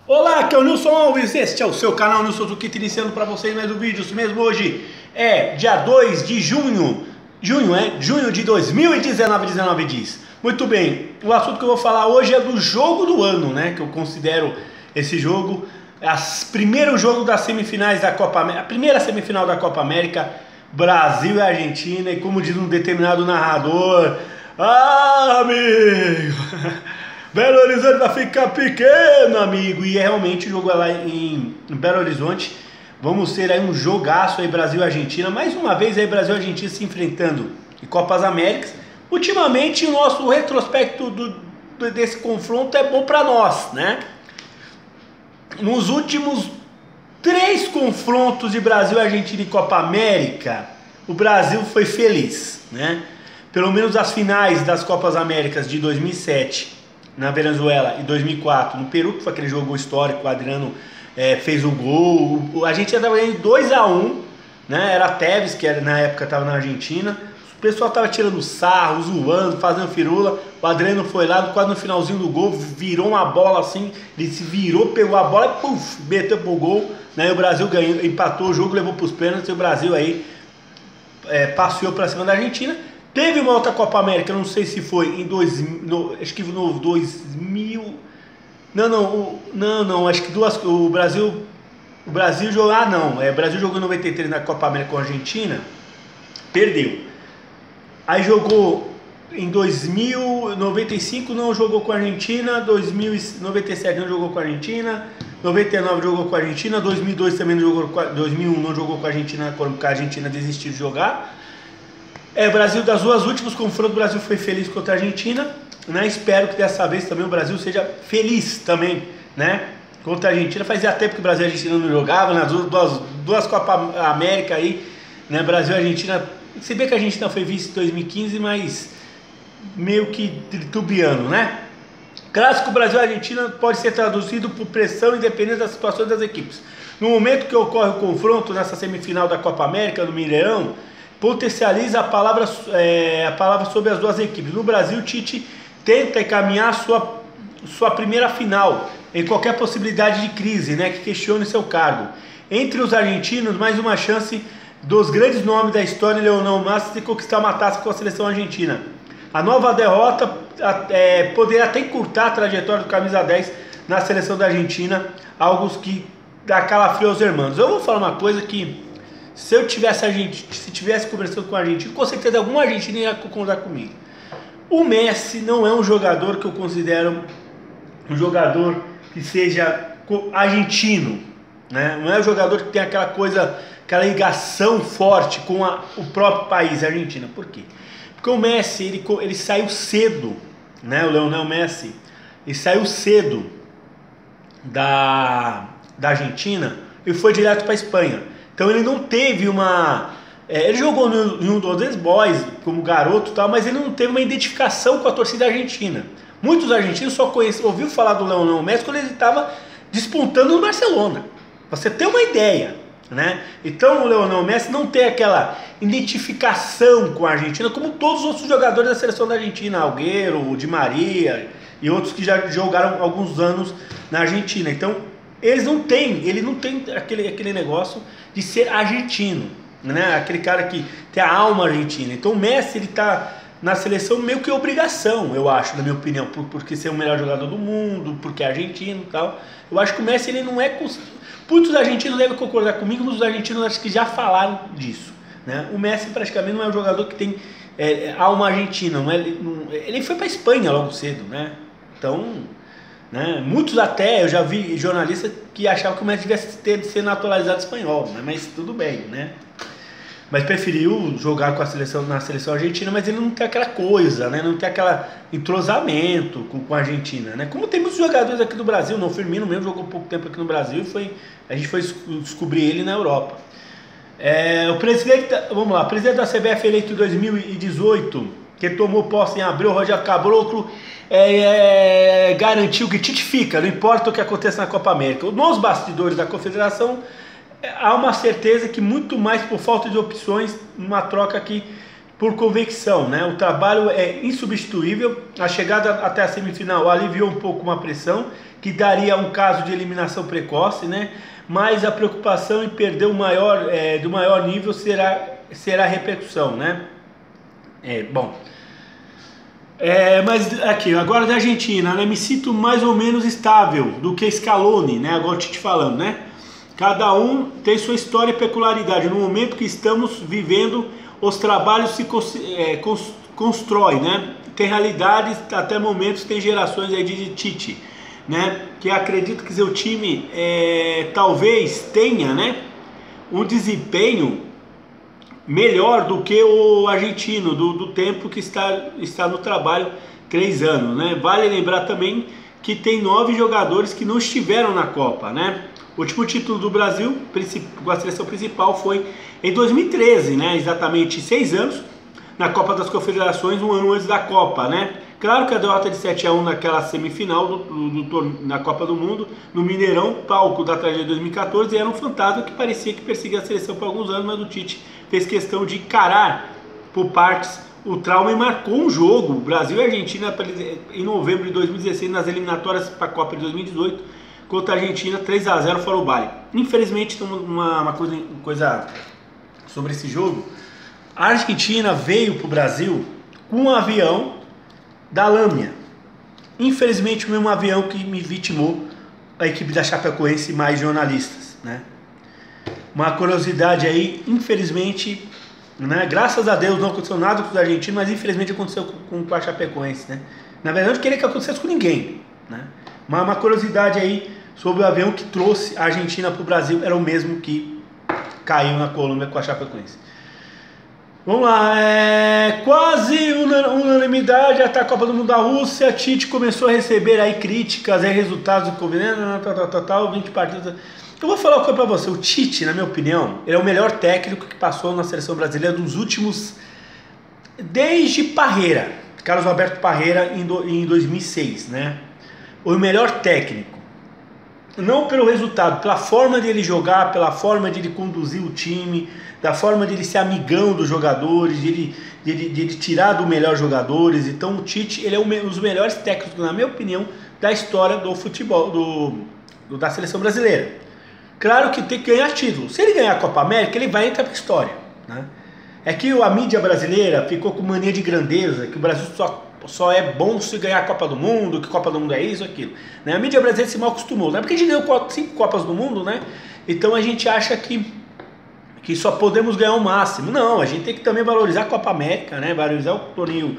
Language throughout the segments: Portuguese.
Olá, aqui é o Nilson Alves, este é o seu canal Nilson Zucchini, iniciando para vocês mais um vídeo. Isso mesmo, hoje é dia 2 de junho de 2019, 19 dias. Muito bem, o assunto que eu vou falar hoje é do jogo do ano, né? Que eu considero esse jogo, primeiro jogo das semifinais da Copa América, a primeira semifinal da Copa América, Brasil e Argentina, e como diz um determinado narrador, amigo, Belo Horizonte vai ficar pequeno, amigo. E realmente o jogo é lá em Belo Horizonte. Vamos ter aí um jogaço aí, Brasil e Argentina. Mais uma vez aí, Brasil e Argentina se enfrentando em Copas Américas. Ultimamente o nosso retrospecto desse confronto é bom para nós, né? Nos últimos 3 confrontos de Brasil e Argentina em Copa América, o Brasil foi feliz, né? Pelo menos as finais das Copas Américas de 2007 na Venezuela e 2004 no Peru, que foi aquele jogo histórico, o Adriano fez o gol, a gente estava ganhando 2-1, né? Era Tevez, que na época estava na Argentina, o pessoal estava tirando sarro, zoando, fazendo firula, o Adriano foi lá, quase no finalzinho do gol, virou uma bola assim, ele se virou, pegou a bola e puf, meteu pro gol, né? E o Brasil ganhou, empatou o jogo, levou para os pênaltis, e o Brasil aí passeou para cima da Argentina. Teve uma outra Copa América, não sei se foi em acho que no 2000, não, acho que o Brasil jogou, o Brasil jogou em 93 na Copa América com a Argentina, perdeu. Aí jogou em 2095, não jogou com a Argentina, 2097 não jogou com a Argentina, 99 jogou com a Argentina, 2002 também não jogou, 2001 não jogou com a Argentina, porque a Argentina desistiu de jogar. Brasil, das duas últimas confrontos, o Brasil foi feliz contra a Argentina, né? Espero que dessa vez também o Brasil seja feliz também, né? Contra a Argentina. Fazia tempo que o Brasil e a Argentina não jogavam, nas duas Copa América aí, né? Brasil e Argentina, se bem que a Argentina foi vice em 2015, mas meio que titubeando, né? Clássico Brasil e Argentina pode ser traduzido por pressão independente das situações das equipes. No momento que ocorre o confronto nessa semifinal da Copa América, no Mineirão, potencializa a palavra sobre as duas equipes. No Brasil, Tite tenta encaminhar sua primeira final em qualquer possibilidade de crise, né, que questione seu cargo. Entre os argentinos, mais uma chance dos grandes nomes da história, Lionel Messi, de conquistar uma taça com a seleção argentina. A nova derrota poderia até encurtar a trajetória do camisa 10 na seleção da Argentina, algo que dá calafrio aos irmãos. Eu vou falar uma coisa que, se tivesse conversando com o argentino, com certeza algum argentino ia concordar comigo. O Messi não é um jogador que eu considero um jogador que seja argentino, né? Não é um jogador que tem aquela coisa, aquela ligação forte com o próprio país, a Argentina. Por quê? Porque o Messi, ele saiu cedo, né? O Lionel Messi, ele saiu cedo da Argentina e foi direto para a Espanha. Então ele não teve ele jogou em um dos Boys como garoto e tal, mas ele não teve uma identificação com a torcida argentina. Muitos argentinos só ouviu falar do Lionel Messi quando ele estava despontando no Barcelona. Pra você ter uma ideia, né? Então o Lionel Messi não tem aquela identificação com a Argentina como todos os outros jogadores da seleção da Argentina, Agüero, Di Maria e outros que já jogaram alguns anos na Argentina. Então ele não tem aquele negócio de ser argentino, né? Aquele cara que tem a alma argentina. Então o Messi, ele tá na seleção meio que obrigação, eu acho, na minha opinião, porque ser o melhor jogador do mundo, porque é argentino e tal. Eu acho que o Messi, ele não é... Muitos argentinos devem concordar comigo, muitos argentinos acho que já falaram disso, né? O Messi praticamente não é um jogador que tem alma argentina, ele foi para a Espanha logo cedo, né? Então, né? Muitos até, eu já vi jornalistas que achavam que o Messi devia ter de ser naturalizado espanhol, né? Mas tudo bem, né? Mas preferiu jogar na seleção argentina, mas ele não tem aquela coisa, né? Não tem aquele entrosamento com a Argentina, né? Como tem muitos jogadores aqui do Brasil, o Firmino mesmo jogou pouco tempo aqui no Brasil e a gente foi descobrir ele na Europa. O presidente da CBF eleito em 2018, que tomou posse em abril, Rogério Caboclo, garantiu que Tite fica, não importa o que aconteça na Copa América. Nos bastidores da confederação, há uma certeza que muito mais por falta de opções, numa troca que por convicção, né? O trabalho é insubstituível, a chegada até a semifinal aliviou um pouco uma pressão, que daria um caso de eliminação precoce, né? Mas a preocupação em perder do maior nível será a repercussão, né? Mas aqui, agora da Argentina, né? Me sinto mais ou menos estável do que Scaloni, né? Agora te falando, né? Cada um tem sua história e peculiaridade. No momento que estamos vivendo, os trabalhos se constroem, né? Tem realidades, até momentos, tem gerações aí de Tite, né? Que acredito que seu time talvez tenha, né? Um desempenho melhor do que o argentino, do tempo que está no trabalho, 3 anos, né? Vale lembrar também que tem 9 jogadores que não estiveram na Copa, né? O último título do Brasil, com a seleção principal, foi em 2013, né? Exatamente 6 anos, na Copa das Confederações, um ano antes da Copa, né? Claro que a derrota de 7-1 naquela semifinal na Copa do Mundo, no Mineirão, palco da tragédia de 2014, era um fantasma que parecia que perseguia a seleção por alguns anos, mas o Tite fez questão de encarar por partes o trauma e marcou um jogo. Brasil e Argentina em novembro de 2016, nas eliminatórias para a Copa de 2018, contra a Argentina, 3-0 fora o baile. Infelizmente, tem uma coisa sobre esse jogo. A Argentina veio para o Brasil com um avião da Lâmia. Infelizmente, o mesmo avião que me vitimou a equipe da Chapecoense e mais jornalistas, né? Uma curiosidade aí, infelizmente, né? Graças a Deus não aconteceu nada com os argentinos, mas infelizmente aconteceu com a Chapecoense, né? Na verdade, eu não queria que acontecesse com ninguém, né? Mas uma curiosidade aí sobre o avião que trouxe a Argentina para o Brasil era o mesmo que caiu na Colômbia com a Chapecoense. Vamos lá, quase unanimidade até a Copa do Mundo da Rússia. Tite começou a receber aí críticas, resultados do Covid, 20 partidas. Eu vou falar uma coisa para você, o Tite, na minha opinião, ele é o melhor técnico que passou na seleção brasileira dos últimos, desde Parreira, Carlos Alberto Parreira em 2006, né? O melhor técnico. Não pelo resultado, pela forma de ele jogar, pela forma de ele conduzir o time, da forma de ele ser amigão dos jogadores, de ele tirar do melhor jogadores. Então o Tite, ele é um dos melhores técnicos, na minha opinião, da história do futebol, da seleção brasileira. Claro que tem que ganhar título. Se ele ganhar a Copa América, ele vai entrar para a história, né? É que a mídia brasileira ficou com mania de grandeza, que o Brasil só é bom se ganhar a Copa do Mundo, que Copa do Mundo é isso, aquilo, né? A mídia brasileira se mal acostumou, né? Porque a gente ganhou 5 Copas do Mundo, né? Então a gente acha que só podemos ganhar o máximo. Não, a gente tem que também valorizar a Copa América, né? Valorizar o torneio.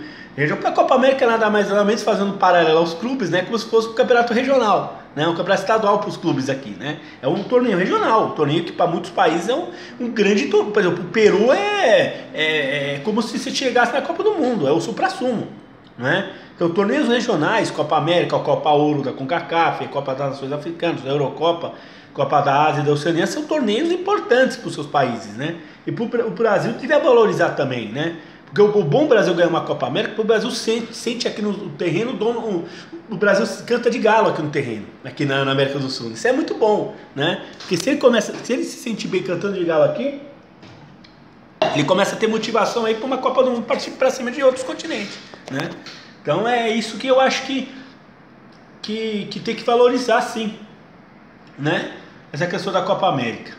A Copa América é nada mais nada menos, fazendo paralelo aos clubes, né? Como se fosse um campeonato regional, né? Um campeonato estadual para os clubes aqui, né? É um torneio regional, um torneio que para muitos países é um grande torneio. Por exemplo, o Peru é como se você chegasse na Copa do Mundo, é o supra-sumo, né? Então, torneios regionais, Copa América, Copa Ouro da CONCACAF, Copa das Nações Africanas, a Eurocopa, Copa da Ásia e da Oceania, são torneios importantes para os seus países, né? E o Brasil devia valorizar também, né? Porque o bom Brasil ganhar uma Copa América, porque o Brasil sente aqui no terreno, o Brasil canta de galo aqui no terreno, aqui na América do Sul. Isso é muito bom, né? Porque se ele se sentir bem cantando de galo aqui, ele começa a ter motivação aí para uma Copa do Mundo partir para cima de outros continentes, né? Então é isso que eu acho que tem que valorizar, sim, né? Essa questão da Copa América.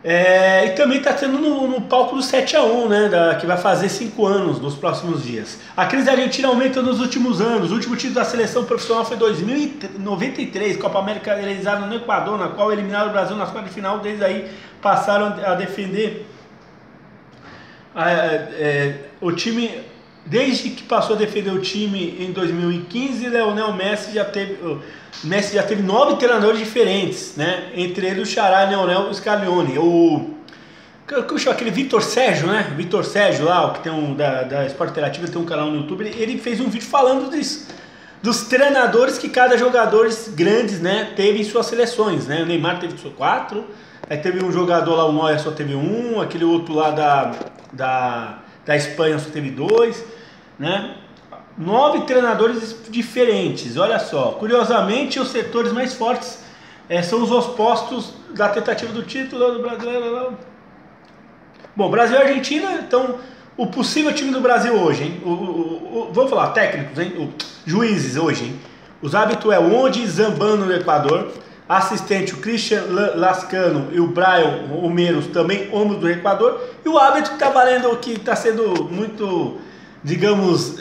E também está sendo no palco do 7-1, né? Que vai fazer 5 anos nos próximos dias. A crise argentina aumenta nos últimos anos. O último título da seleção profissional foi em 1993, Copa América realizada no Equador, na qual eliminaram o Brasil nas quartas de final. Desde aí passaram a defender o time. Desde que passou a defender o time em 2015, Messi já teve 9 treinadores diferentes, né? Entre eles o Xará, Leonel Scaloni, aquele Vitor Sérgio, né? Vitor Sérgio lá, o que tem da Sport Interativa, tem um canal no YouTube, ele fez um vídeo falando disso, dos treinadores que cada jogador grandes, né, teve em suas seleções, né? O Neymar teve 4, aí teve um jogador lá, o Neuer só teve 1, aquele outro lá da Espanha só teve 2, né? 9 treinadores diferentes, olha só. Curiosamente, os setores mais fortes são os opostos da tentativa do título do brasileiro. Bom, Brasil e Argentina, então o possível time do Brasil hoje, hein? Vamos falar, técnicos, hein? Juízes hoje, hein? Os árbitros é o Onde Zambano do Equador, assistente o Christian Lascano e o Brian Romero, também homens do Equador, e o árbitro que está valendo, que está sendo muito, digamos,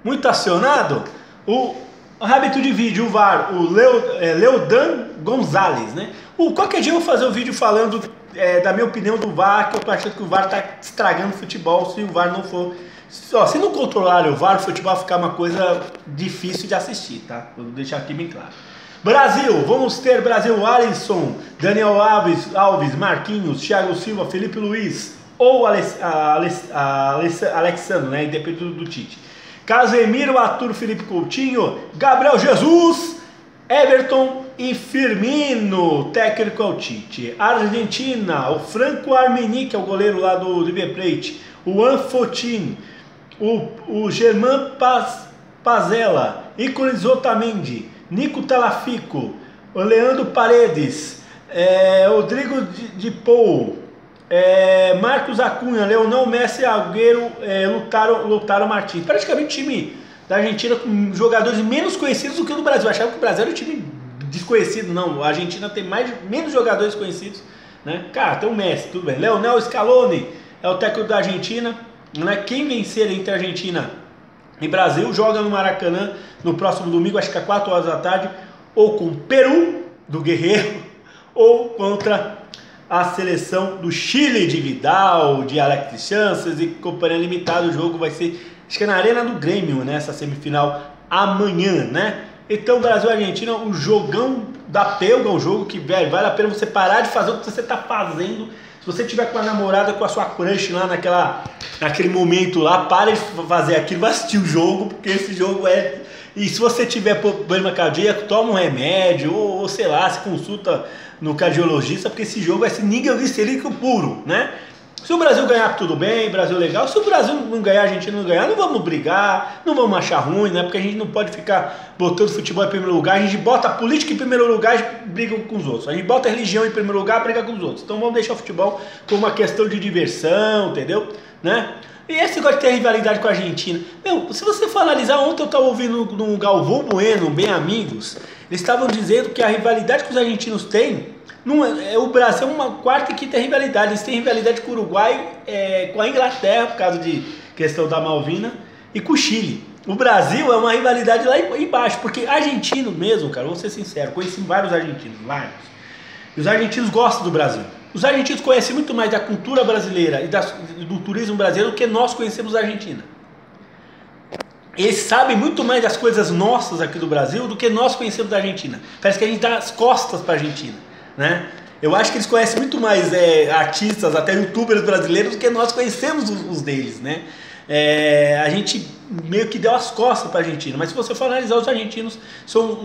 muito acionado, o árbitro de vídeo, o VAR, o Leodan Gonzalez, né? Qualquer dia eu vou fazer um vídeo falando da minha opinião do VAR, que eu tô achando que o VAR está estragando o futebol se o VAR não for... se não controlar o VAR, o futebol vai ficar uma coisa difícil de assistir, tá? Vou deixar aqui bem claro. Brasil, vamos ter Brasil, Alisson, Daniel Alves, Marquinhos, Thiago Silva, Felipe Luiz ou Alexandre, né? Depende do Tite. Casemiro, Arthur, Felipe Coutinho, Gabriel Jesus, Everton e Firmino, técnico é o Tite. Argentina, o Franco Armini, que é o goleiro lá do River Plate, o Anfotin, o Germán Pazella, Icones Otamendi, Nico Talafico, o Leandro Paredes, Rodrigo de Paul, Marcos Acunha, Leonel Messi, Agüero, Lautaro Martins. Praticamente time da Argentina com jogadores menos conhecidos do que o do Brasil. Eu achava que o Brasil era um time desconhecido, não. A Argentina tem menos jogadores conhecidos, né? Cara, tem o Messi, tudo bem. Leonel Scaloni é o técnico da Argentina, né? Quem vencer entre Argentina e Brasil joga no Maracanã no próximo domingo, acho que às 4 horas da tarde, ou com o Peru do Guerreiro, ou contra a seleção do Chile de Vidal, de Alexis Chances e companhia limitada. O jogo vai ser, acho que é na Arena do Grêmio, né? Essa semifinal amanhã, né? Então, Brasil e Argentina, o jogão da pelga, um jogo que, velho, vale a pena você parar de fazer o que você está fazendo. Se você tiver com a namorada, com a sua crush lá naquele momento lá, para de fazer aquilo, vai assistir o jogo, porque esse jogo é... E se você tiver problema cardíaco, toma um remédio, ou sei lá, se consulta no cardiologista, porque esse jogo vai ser nível glicêmico puro, né? Se o Brasil ganhar, tudo bem, Brasil legal. Se o Brasil não ganhar, a Argentina não ganhar, não vamos brigar, não vamos achar ruim, né? Porque a gente não pode ficar botando futebol em primeiro lugar. A gente bota a política em primeiro lugar e briga com os outros. A gente bota a religião em primeiro lugar e briga com os outros. Então vamos deixar o futebol como uma questão de diversão, entendeu? Né? E esse negócio de ter rivalidade com a Argentina. Meu, se você for analisar, ontem eu estava ouvindo no Galvão Bueno, Bem Amigos, eles estavam dizendo que a rivalidade que os argentinos têm, o Brasil é uma quarta e quinta rivalidade. Eles têm rivalidade com o Uruguai, com a Inglaterra, por causa de questão da Malvina, e com o Chile. O Brasil é uma rivalidade lá embaixo, porque argentino mesmo, cara, vou ser sincero, conheci vários argentinos, vários. E os argentinos gostam do Brasil. Os argentinos conhecem muito mais da cultura brasileira e do turismo brasileiro do que nós conhecemos a Argentina. Eles sabem muito mais das coisas nossas aqui do Brasil do que nós conhecemos da Argentina. Parece que a gente dá as costas para a Argentina, né? Eu acho que eles conhecem muito mais artistas, até youtubers brasileiros, do que nós conhecemos os deles, né? A gente meio que deu as costas para a Argentina. Mas se você for analisar, os argentinos são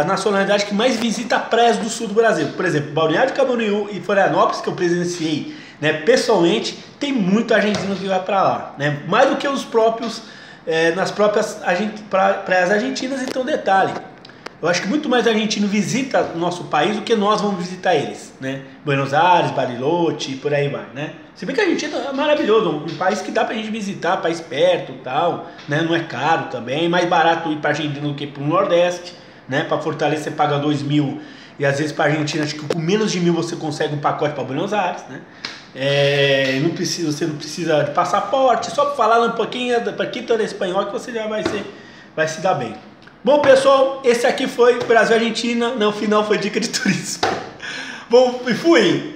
a nacionalidade que mais visita praias do sul do Brasil. Por exemplo, Balneário de Camboriú e Florianópolis, que eu presenciei, né, pessoalmente, tem muito argentino que vai para lá, né? Mais do que os próprios nas próprias praias argentinas. Então, detalhe, eu acho que muito mais argentino visita o nosso país do que nós vamos visitar eles, né? Buenos Aires, Bariloche, por aí vai, né? Se bem que a Argentina é maravilhoso, um país que dá pra gente visitar, país perto e tal, né? Não é caro também, é mais barato ir pra Argentina do que pro Nordeste, né? Pra Fortaleza você paga 2.000 e às vezes pra Argentina, acho que com menos de 1.000 você consegue um pacote pra Buenos Aires, né? Você não precisa de passaporte, só falar um pouquinho de espanhol que você já vai se dar bem. Bom, pessoal, esse aqui foi Brasil e Argentina. No final foi dica de turismo. Bom, e fui!